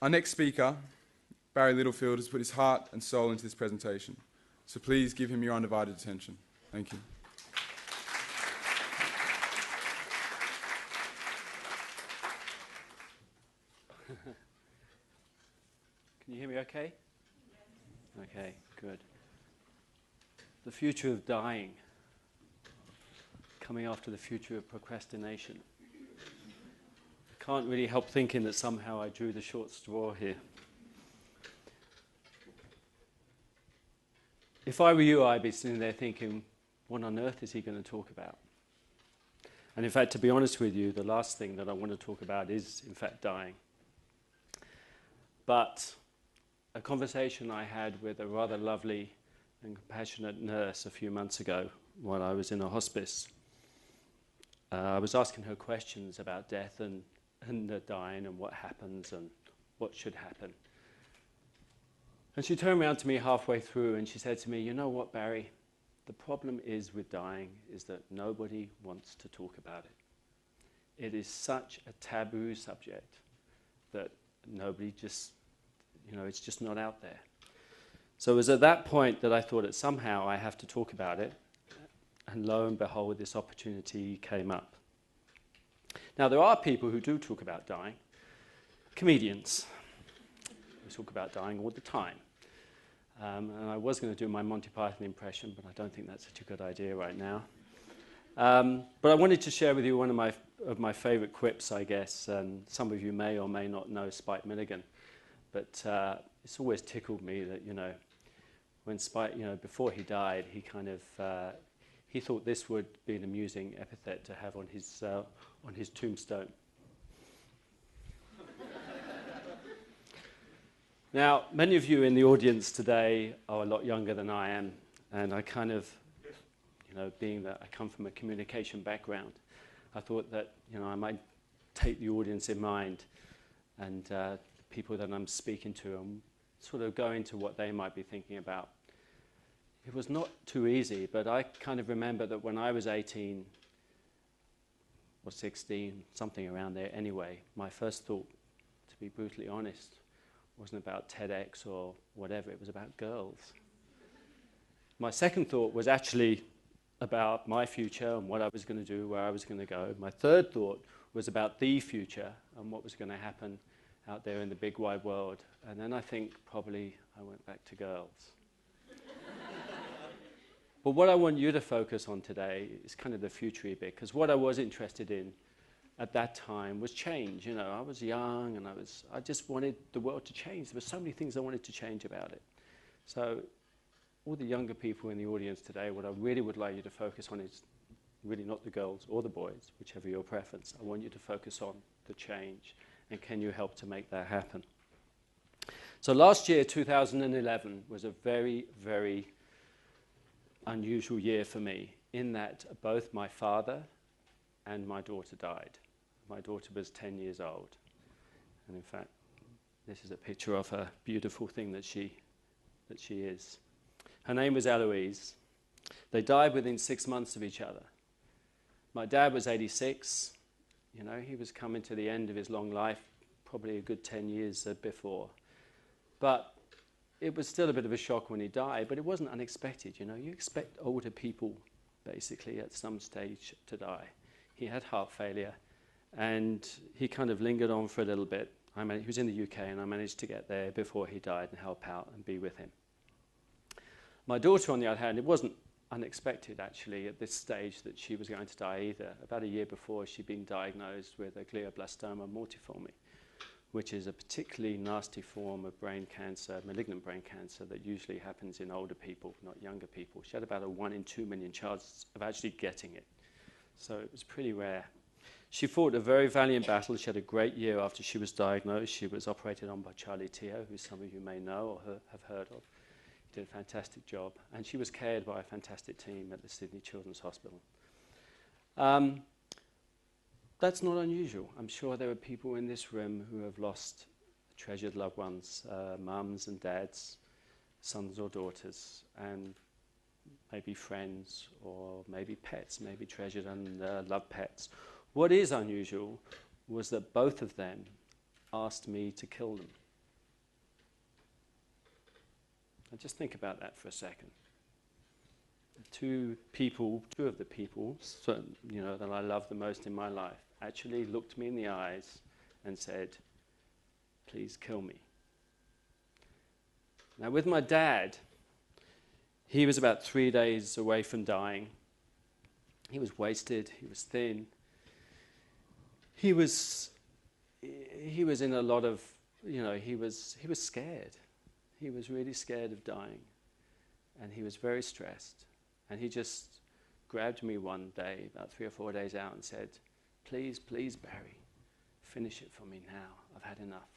Our next speaker, Barrie Littlefield, has put his heart and soul into this presentation. So please give him your undivided attention. Thank you. Can you hear me okay? Okay, good. The future of dying, coming after the future of procrastination. I can't really help thinking that somehow I drew the short straw here. If I were you, I'd be sitting there thinking, what on earth is he going to talk about? And in fact, to be honest with you, the last thing that I want to talk about is, in fact, dying. But a conversation I had with a rather lovely and compassionate nurse a few months ago while I was in a hospice. I was asking her questions about death and dying and what happens and what should happen. And she turned around to me halfway through and she said to me, you know what, Barrie, the problem is with dying is that nobody wants to talk about it. It is such a taboo subject that nobody just, it's just not out there. So it was at that point that I thought that somehow I have to talk about it. And lo and behold, this opportunity came up. Now, there are people who do talk about dying. Comedians. We talk about dying all the time. And I was going to do my Monty Python impression, but I don't think that's such a good idea right now. But I wanted to share with you one of my favourite quips, I guess. And some of you may or may not know Spike Milligan. But it's always tickled me that, when Spike, before he died, he kind of, he thought this would be an amusing epithet to have on his tombstone. Now, many of you in the audience today are a lot younger than I am, and I kind of, being that I come from a communication background, I thought that, I might take the audience in mind and people that I'm speaking to and sort of go into what they might be thinking about. It was not too easy, but I kind of remember that when I was 18 or 16, something around there anyway, my first thought, to be brutally honest, wasn't about TEDx or whatever, it was about girls. My second thought was actually about my future and what I was going to do, where I was going to go. My third thought was about the future and what was going to happen out there in the big wide world. And then I think probably I went back to girls. But what I want you to focus on today is kind of the future-y bit, because what I was interested in at that time was change. I was young and I just wanted the world to change. There were so many things I wanted to change about it. So all the younger people in the audience today, what I really would like you to focus on is really not the girls or the boys, whichever your preference. I want you to focus on the change. And can you help to make that happen? So last year, 2011, was a very, very unusual year for me in that both my father and my daughter died. My daughter was 10 years old. And in fact, this is a picture of her beautiful thing that she is. Her name was Eloise. They died within 6 months of each other. My dad was 86. He was coming to the end of his long life, probably a good 10 years before. But it was still a bit of a shock when he died, but it wasn't unexpected. You expect older people, basically, at some stage to die. He had heart failure, and he kind of lingered on for a little bit. He was in the UK, and I managed to get there before he died and help out and be with him. My daughter, on the other hand, it wasn't unexpected, actually, at this stage that she was going to die either. About a year before, she'd been diagnosed with a glioblastoma multiforme, which is a particularly nasty form of brain cancer, malignant brain cancer, that usually happens in older people, not younger people. She had about a 1 in 2 million chance of actually getting it. So it was pretty rare. She fought a very valiant battle. She had a great year after she was diagnosed. She was operated on by Charlie Teo, who some of you may know or have heard of. He did a fantastic job. And she was cared by a fantastic team at the Sydney Children's Hospital. That's not unusual. I'm sure there are people in this room who have lost treasured loved ones, mums and dads, sons or daughters, and maybe friends or maybe pets, maybe treasured and loved pets. What is unusual was that both of them asked me to kill them. Now just think about that for a second. Two of the people, that I love the most in my life, actually looked me in the eyes and said, "Please kill me." Now with my dad, he was about 3 days away from dying. He was wasted, he was thin. He was in a lot of, he was scared. He was really scared of dying. And he was very stressed. And he just grabbed me one day, about 3 or 4 days out, and said, "Please, please, Barry, finish it for me now. I've had enough."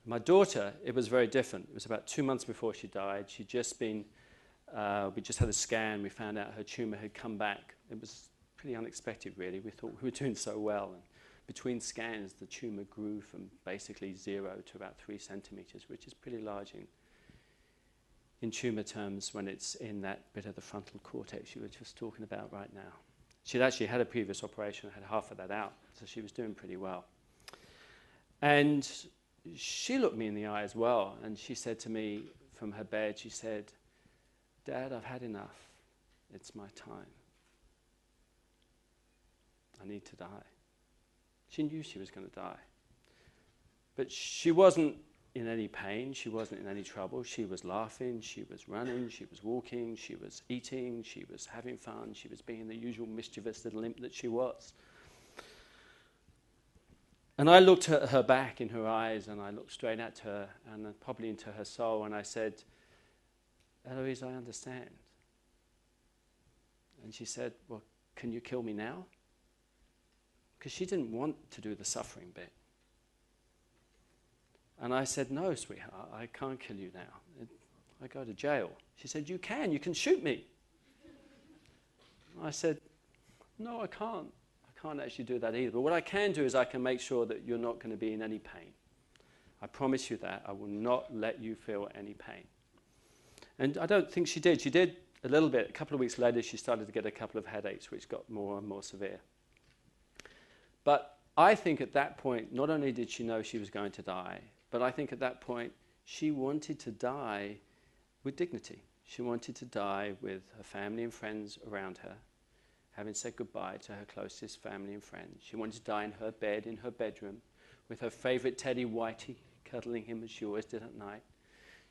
My daughter, it was very different. It was about 2 months before she died. She'd just been, we just had a scan. We found out her tumour had come back. It was pretty unexpected, really. We thought we were doing so well. And between scans, the tumour grew from basically 0 to about 3 centimetres, which is pretty large in tumour terms when it's in that bit of the frontal cortex you were just talking about right now. She'd actually had a previous operation, had half of that out, so she was doing pretty well. And she looked me in the eye as well, and she said to me from her bed, she said, "Dad, I've had enough. It's my time. I need to die." She knew she was going to die. But she wasn't in any pain, she wasn't in any trouble. She was laughing, she was running, she was walking, she was eating, she was having fun, she was being the usual mischievous little imp that she was. And I looked at her back in her eyes, and I looked straight at her, and probably into her soul, and I said, "Eloise, I understand." And she said, "Well, can you kill me now?" Because she didn't want to do the suffering bit. And I said, "No, sweetheart, I can't kill you now. I go to jail." She said, you can shoot me." I said, "No, I can't. I can't actually do that either. But what I can do is I can make sure that you're not going to be in any pain. I promise you that. I will not let you feel any pain." And I don't think she did. She did a little bit. A couple of weeks later, she started to get a couple of headaches, which got more and more severe. But I think at that point, not only did she know she was going to die, but I think at that point, she wanted to die with dignity. She wanted to die with her family and friends around her, having said goodbye to her closest family and friends. She wanted to die in her bed, in her bedroom, with her favourite teddy Whitey, cuddling him as she always did at night.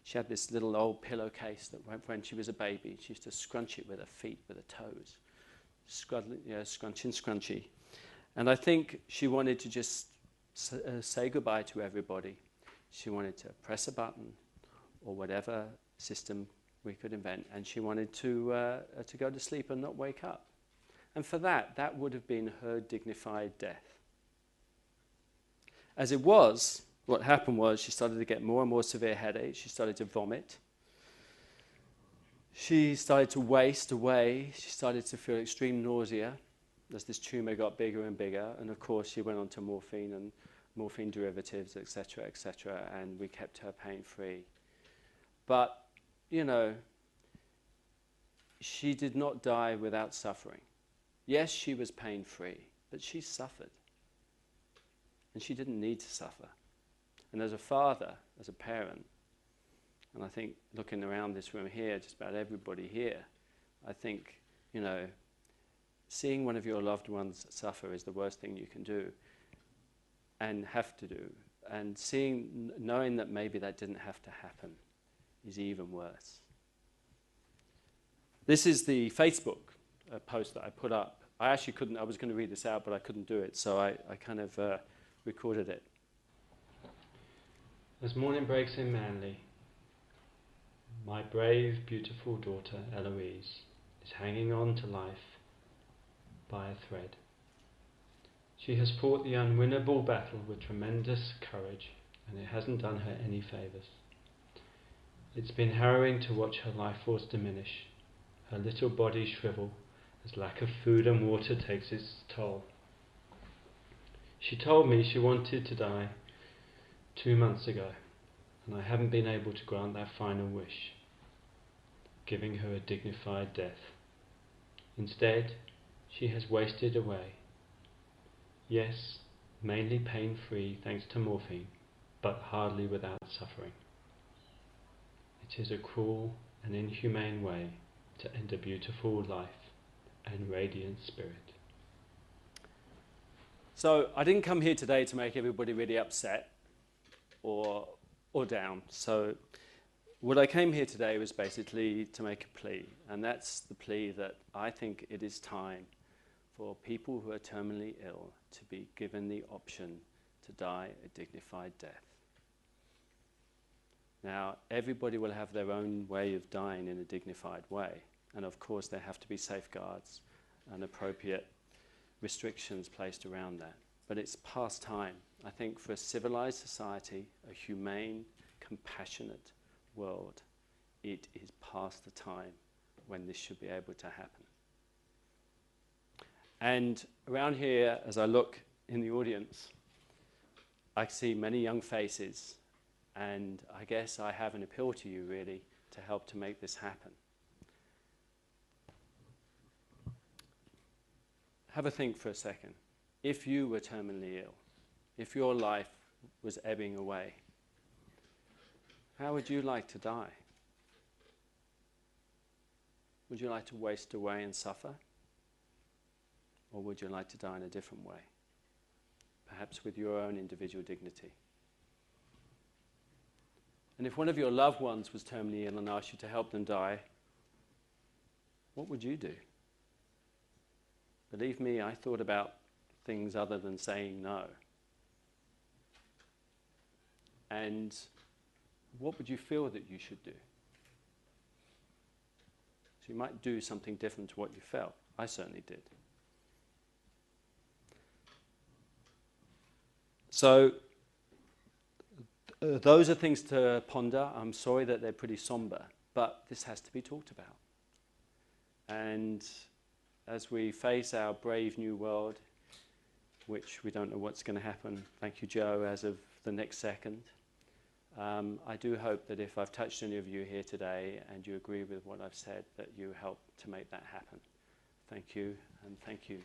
She had this little old pillowcase that when she was a baby, she used to scrunch it with her feet, with her toes. Scrunchy. And I think she wanted to just say goodbye to everybody. She wanted to press a button or whatever system we could invent, and she wanted to go to sleep and not wake up. And for that would have been her dignified death. As it was, what happened was she started to get more and more severe headaches. She started to vomit. She started to waste away. She started to feel extreme nausea as this tumour got bigger and bigger. And of course, she went on to morphine and morphine derivatives, etc., and we kept her pain-free. But, she did not die without suffering. Yes, she was pain-free, but she suffered. And she didn't need to suffer. And as a father, as a parent, and I think looking around this room here, just about everybody here, I think, seeing one of your loved ones suffer is the worst thing you can do and have to do. And knowing that maybe that didn't have to happen is even worse. This is the Facebook post that I put up. I was going to read this out, but I couldn't do it, so I kind of recorded it. As morning breaks in Manly, my brave, beautiful daughter, Eloise, is hanging on to life by a thread. She has fought the unwinnable battle with tremendous courage, and it hasn't done her any favours. It's been harrowing to watch her life force diminish, her little body shrivel, as lack of food and water takes its toll. She told me she wanted to die 2 months ago, and I haven't been able to grant that final wish, giving her a dignified death. Instead, she has wasted away. Yes, mainly pain-free thanks to morphine, but hardly without suffering. It is a cruel and inhumane way to end a beautiful life and radiant spirit. So I didn't come here today to make everybody really upset or down. So what I came here today was basically to make a plea, and that's the plea that I think it is time for people who are terminally ill to be given the option to die a dignified death. Now, everybody will have their own way of dying in a dignified way, and of course there have to be safeguards and appropriate restrictions placed around that. But it's past time, I think, for a civilized society, a humane, compassionate world. It is past the time when this should be able to happen. And around here, as I look in the audience, I see many young faces, and I guess I have an appeal to you, really, to help to make this happen. Have a think for a second. If you were terminally ill, if your life was ebbing away, how would you like to die? Would you like to waste away and suffer? Or would you like to die in a different way? Perhaps with your own individual dignity. And if one of your loved ones was terminally ill and asked you to help them die, what would you do? Believe me, I thought about things other than saying no. And what would you feel that you should do? So you might do something different to what you felt. I certainly did. So those are things to ponder. I'm sorry that they're pretty somber, but this has to be talked about. And as we face our brave new world, which we don't know what's going to happen, thank you, Joe, as of the next second, I do hope that if I've touched any of you here today and you agree with what I've said, that you help to make that happen. Thank you, and thank you.